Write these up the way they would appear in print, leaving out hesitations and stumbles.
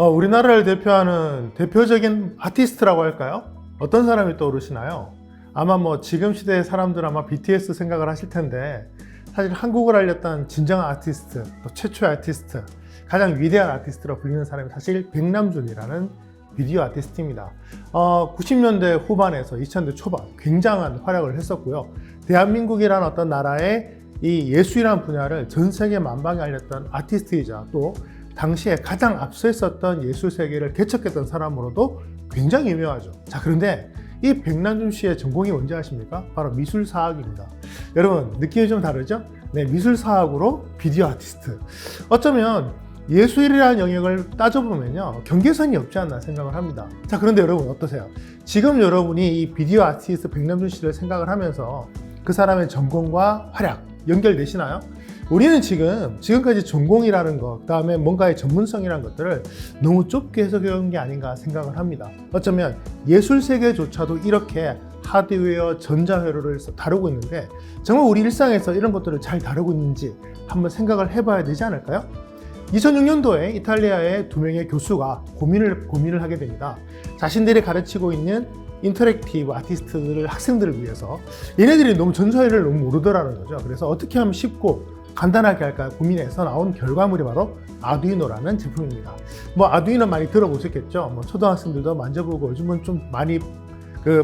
우리나라를 대표하는 대표적인 아티스트라고 할까요? 어떤 사람이 떠오르시나요? 아마 지금 시대의 사람들 아마 BTS 생각을 하실 텐데, 사실 한국을 알렸던 진정한 아티스트, 또 최초의 아티스트, 가장 위대한 아티스트로 불리는 사람이 사실 백남준이라는 비디오 아티스트입니다. 90년대 후반에서 2000대 초반 굉장한 활약을 했었고요. 대한민국이라는 어떤 나라의 이 예술이라는 분야를 전 세계 만방에 알렸던 아티스트이자 또 당시에 가장 앞서 있었던 예술 세계를 개척했던 사람으로도 굉장히 유명하죠. 자, 그런데 이 백남준 씨의 전공이 뭔지 아십니까? 바로 미술사학입니다. 여러분, 느낌이 좀 다르죠? 네, 미술사학으로 비디오 아티스트. 어쩌면 예술이라는 영역을 따져보면요, 경계선이 없지 않나 생각을 합니다. 자, 그런데 여러분 어떠세요? 지금 여러분이 이 비디오 아티스트 백남준 씨를 생각을 하면서 그 사람의 전공과 활약 연결되시나요? 우리는 지금까지 전공이라는 것, 그 다음에 뭔가의 전문성이라는 것들을 너무 좁게 해석해온 게 아닌가 생각을 합니다. 어쩌면 예술 세계조차도 이렇게 하드웨어, 전자회로를 다루고 있는데 정말 우리 일상에서 이런 것들을 잘 다루고 있는지 한번 생각을 해봐야 되지 않을까요? 2006년도에 이탈리아의 두 명의 교수가 고민을 하게 됩니다. 자신들이 가르치고 있는 인터랙티브 아티스트들을 학생들을 위해서 얘네들이 너무 전자회로를 너무 모르더라는 거죠. 그래서 어떻게 하면 쉽고 간단하게 할까 고민해서 나온 결과물이 바로 아두이노라는 제품입니다. 아두이노 많이 들어보셨겠죠? 초등학생들도 만져보고 요즘은 좀 많이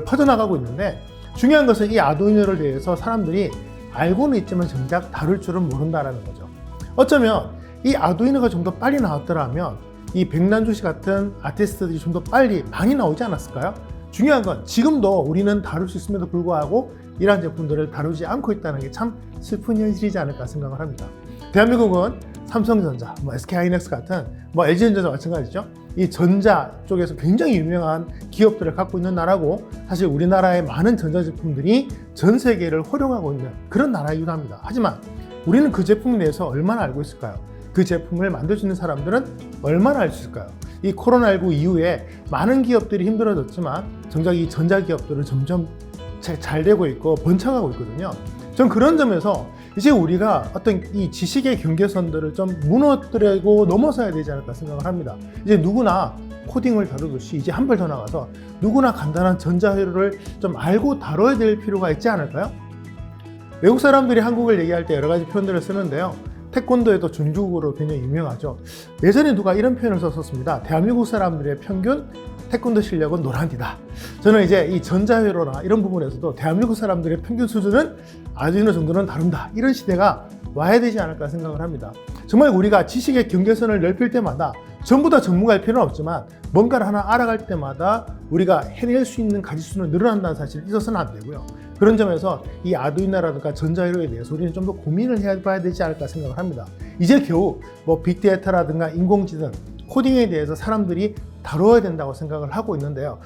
퍼져나가고 있는데, 중요한 것은 이 아두이노를 대해서 사람들이 알고는 있지만 정작 다룰 줄은 모른다는 거죠. 어쩌면 이 아두이노가 좀 더 빨리 나왔더라면 이 백남준 씨 같은 아티스트들이 좀 더 빨리 많이 나오지 않았을까요? 중요한 건 지금도 우리는 다룰 수 있음에도 불구하고 이러한 제품들을 다루지 않고 있다는 게 참 슬픈 현실이지 않을까 생각을 합니다. 대한민국은 삼성전자, SK하이닉스 같은 LG전자도 마찬가지죠. 이 전자 쪽에서 굉장히 유명한 기업들을 갖고 있는 나라고, 사실 우리나라의 많은 전자제품들이 전 세계를 활용하고 있는 그런 나라이기도 합니다. 하지만 우리는 그 제품에 대해서 얼마나 알고 있을까요? 그 제품을 만들 수 있는 사람들은 얼마나 알 수 있을까요? 이 코로나19 이후에 많은 기업들이 힘들어졌지만 정작 이 전자기업들은 점점 잘 되고 있고 번창하고 있거든요. 전 그런 점에서 이제 우리가 어떤 이 지식의 경계선들을 좀 무너뜨리고 넘어서야 되지 않을까 생각을 합니다. 이제 누구나 코딩을 다루듯이 이제 한 발 더 나가서 누구나 간단한 전자회로를 좀 알고 다뤄야 될 필요가 있지 않을까요? 외국 사람들이 한국을 얘기할 때 여러 가지 표현들을 쓰는데요. 태권도에도 종주국으로 굉장히 유명하죠. 예전에 누가 이런 표현을 썼습니다. 대한민국 사람들의 평균 태권도 실력은 노란디다. 저는 이제 이 전자회로나 이런 부분에서도 대한민국 사람들의 평균 수준은 아두이노 정도는 다룬다. 이런 시대가 와야 되지 않을까 생각을 합니다. 정말 우리가 지식의 경계선을 넓힐 때마다 전부 다 전문가일 필요는 없지만 뭔가를 하나 알아갈 때마다 우리가 해낼 수 있는 가지수는 늘어난다는 사실이 있어서는 안 되고요. 그런 점에서 이 아두이노라든가 전자회로에 대해서 우리는 좀 더 고민을 해봐야 되지 않을까 생각을 합니다. 이제 겨우 빅데이터라든가 인공지능, 코딩에 대해서 사람들이 다뤄야 된다고 생각을 하고 있는데요.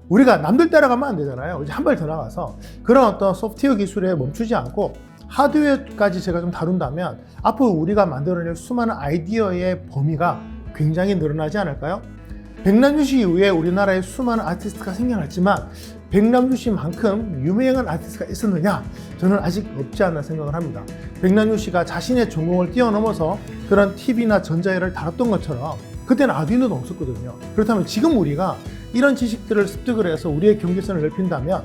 우리가 남들 따라가면 안 되잖아요. 이제 한 발 더 나가서 그런 어떤 소프트웨어 기술에 멈추지 않고 하드웨어까지 제가 좀 다룬다면 앞으로 우리가 만들어낼 수많은 아이디어의 범위가 굉장히 늘어나지 않을까요? 백남준 씨 이후에 우리나라에 수많은 아티스트가 생겨났지만 백남준 씨만큼 유명한 아티스트가 있었느냐? 저는 아직 없지 않나 생각을 합니다. 백남준 씨가 자신의 전공을 뛰어넘어서 그런 TV나 전자회를 다뤘던 것처럼 그때는 아두이노도 없었거든요. 그렇다면 지금 우리가 이런 지식들을 습득을 해서 우리의 경계선을 넓힌다면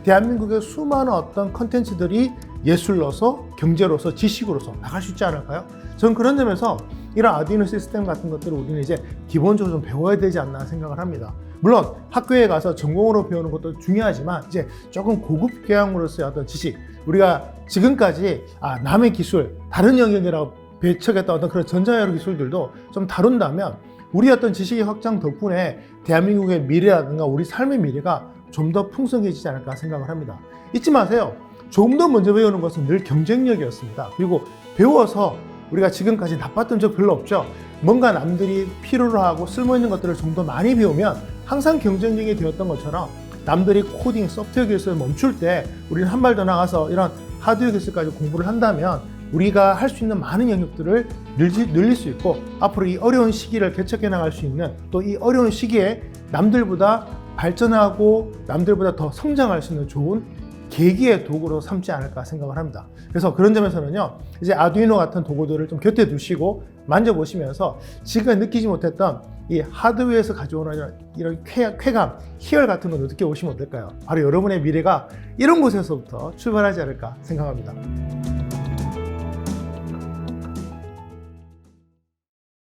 대한민국의 수많은 어떤 컨텐츠들이 예술로서, 경제로서, 지식으로서 나갈 수 있지 않을까요? 저는 그런 점에서 이런 아두이노 시스템 같은 것들을 우리는 이제 기본적으로 좀 배워야 되지 않나 생각을 합니다. 물론 학교에 가서 전공으로 배우는 것도 중요하지만 이제 조금 고급 교양으로서의 어떤 지식, 우리가 지금까지 남의 기술, 다른 영역이라고 배척했던 어떤 그런 전자회로 기술들도 좀 다룬다면 우리 어떤 지식의 확장 덕분에 대한민국의 미래라든가 우리 삶의 미래가 좀 더 풍성해지지 않을까 생각을 합니다. 잊지 마세요. 조금 더 먼저 배우는 것은 늘 경쟁력이었습니다. 그리고 배워서 우리가 지금까지 나빴던 적 별로 없죠. 뭔가 남들이 필요로 하고 쓸모있는 것들을 좀 더 많이 배우면 항상 경쟁력이 되었던 것처럼 남들이 코딩, 소프트웨어 기술을 멈출 때 우리는 한 발 더 나가서 이런 하드웨어 기술까지 공부를 한다면 우리가 할 수 있는 많은 영역들을 늘릴 수 있고 앞으로 이 어려운 시기를 개척해 나갈 수 있는, 또 이 어려운 시기에 남들보다 발전하고 남들보다 더 성장할 수 있는 좋은 계기의 도구로 삼지 않을까 생각을 합니다. 그래서 그런 점에서는요, 이제 아두이노 같은 도구들을 좀 곁에 두시고 만져보시면서 지금까지 느끼지 못했던 이 하드웨어에서 가져오는 이런 쾌감, 희열 같은 걸 느껴보시면 어떨까요? 바로 여러분의 미래가 이런 곳에서부터 출발하지 않을까 생각합니다.